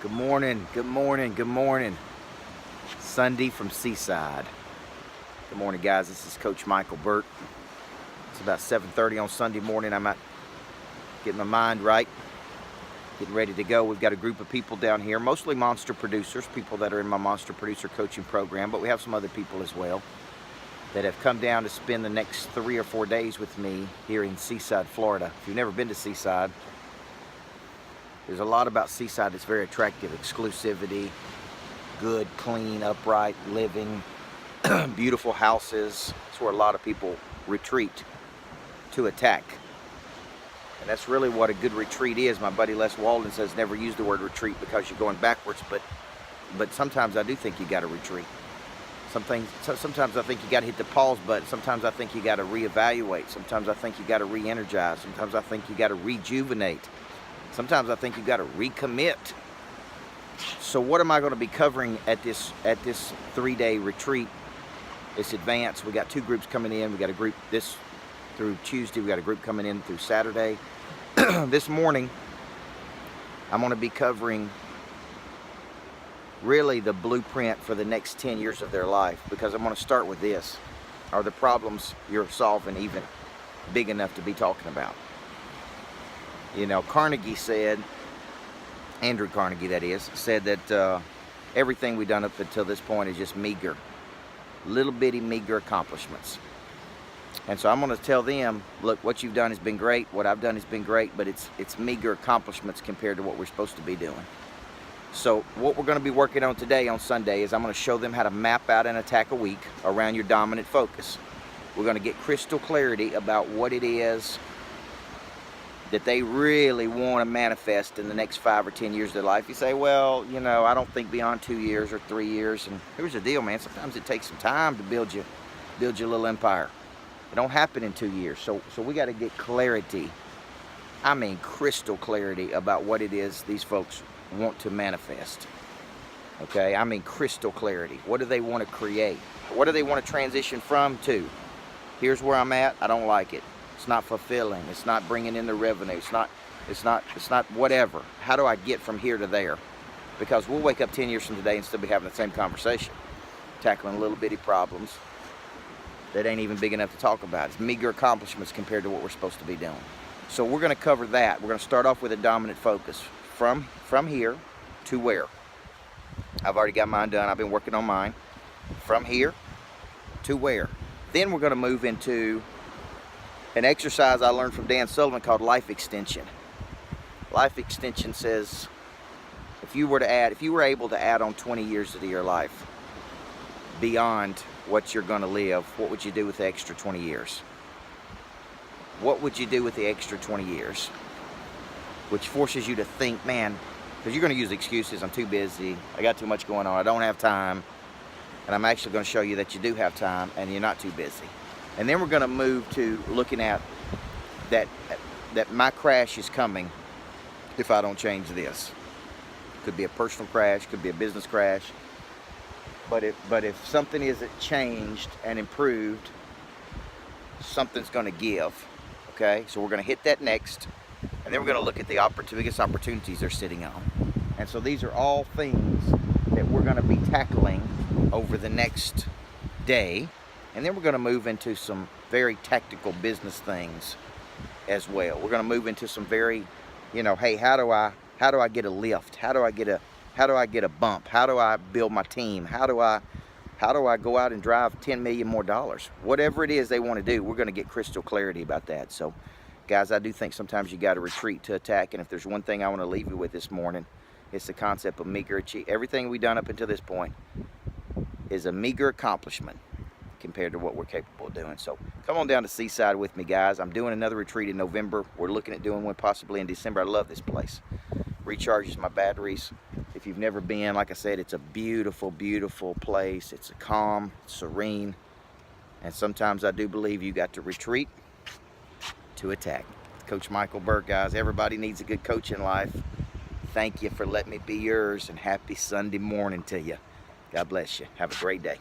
Good morning, good morning, good morning. Sunday from Seaside. Good morning, guys. This is Coach BURT. It's about 7:30 on Sunday morning. I'm out getting my mind right, getting ready to go. We've got a group of people down here, mostly monster producers, people that are in my monster producer coaching program, but we have some other people as well that have come down to spend the next 3 or 4 days with me here in Seaside, Florida. If you've never been to Seaside, there's a lot about Seaside that's very attractive. Exclusivity, good, clean, upright living, beautiful houses. It's where a lot of people retreat to attack. And that's really what a good retreat is. My buddy Les Walden says never use the word retreat because you're going backwards, but sometimes I do think you got to retreat. Sometimes I think you got to hit the pause button. Sometimes I think you got to reevaluate. Sometimes I think you got to re-energize. Sometimes I think you got to rejuvenate. Sometimes I think you got to recommit. So what am I going to be covering at this 3-day retreat? It's advanced. We got 2 groups coming in. We got a group this through Tuesday. We got a group coming in through Saturday. This morning, I'm going to be covering really the blueprint for the next 10 years of their life, because I'm going to start with this. Are the problems you're solving even big enough to be talking about? You know, Carnegie said, Andrew Carnegie that is, said that everything we've done up until this point is just meager, little bitty meager accomplishments. And so I'm going to tell them, look, what you've done has been great, what I've done has been great, but it's meager accomplishments compared to what we're supposed to be doing. So what we're going to be working on today on Sunday is I'm going to show them how to map out and attack a week around your dominant focus. We're going to get crystal clarity about what it is that they really want to manifest in the next 5 or 10 years of their life. You say, well, you know, I don't think beyond 2 years or 3 years. And here's the deal, man. Sometimes it takes some time to build your little empire. It don't happen in 2 years. So we got to get clarity. I mean, crystal clarity about what it is these folks want to manifest. Okay? I mean, crystal clarity. What do they want to create? What do they want to transition from to? Here's where I'm at. I don't like it. It's not fulfilling. It's not bringing in the revenue. It's not whatever. How do I get from here to there? Because we'll wake up 10 years from today and still be having the same conversation, tackling little bitty problems that ain't even big enough to talk about. It's meager accomplishments compared to what we're supposed to be doing. So we're going to cover that. We're going to start off with a dominant focus from here to where. I've already got mine done. I've been working on mine. From here to where. Then we're going to move into an exercise I learned from Dan Sullivan called life extension. Life extension says if you were able to add on 20 years to your life beyond what you're going to live, what would you do with the extra 20 years? What would you do with the extra 20 years? Which forces you to think, man, because you're going to use excuses. I'm too busy. I got too much going on. I don't have time. And I'm actually going to show you that you do have time and you're not too busy. And then we're going to move to looking at that my crash is coming if I don't change this. Could be a personal crash, could be a business crash. But if something isn't changed and improved, something's going to give. Okay? So we're going to hit that next. And then we're going to look at the biggest opportunities they're sitting on. And so these are all things that we're going to be tackling over the next day. And then we're going to move into some very tactical business things as well. We're going to move into some very, hey, how do I get a lift? How do I get a bump? How do I build my team? How do I go out and drive $10 million more dollars? Whatever it is they want to do, we're going to get crystal clarity about that. So, guys, I do think sometimes you got to retreat to attack. And if there's one thing I want to leave you with this morning, it's the concept of meager achievement. Everything we've done up until this point is a meager accomplishment compared to what we're capable of doing. So come on down to Seaside with me, guys. I'm doing another retreat in November. We're looking at doing one possibly in December. I love this place. Recharges my batteries. If you've never been, like I said, it's a beautiful, beautiful place. It's calm, serene, and sometimes I do believe you got to retreat to attack. Coach BURT, guys. Everybody needs a good coach in life. Thank you for letting me be yours, and happy Sunday morning to you. God bless you. Have a great day.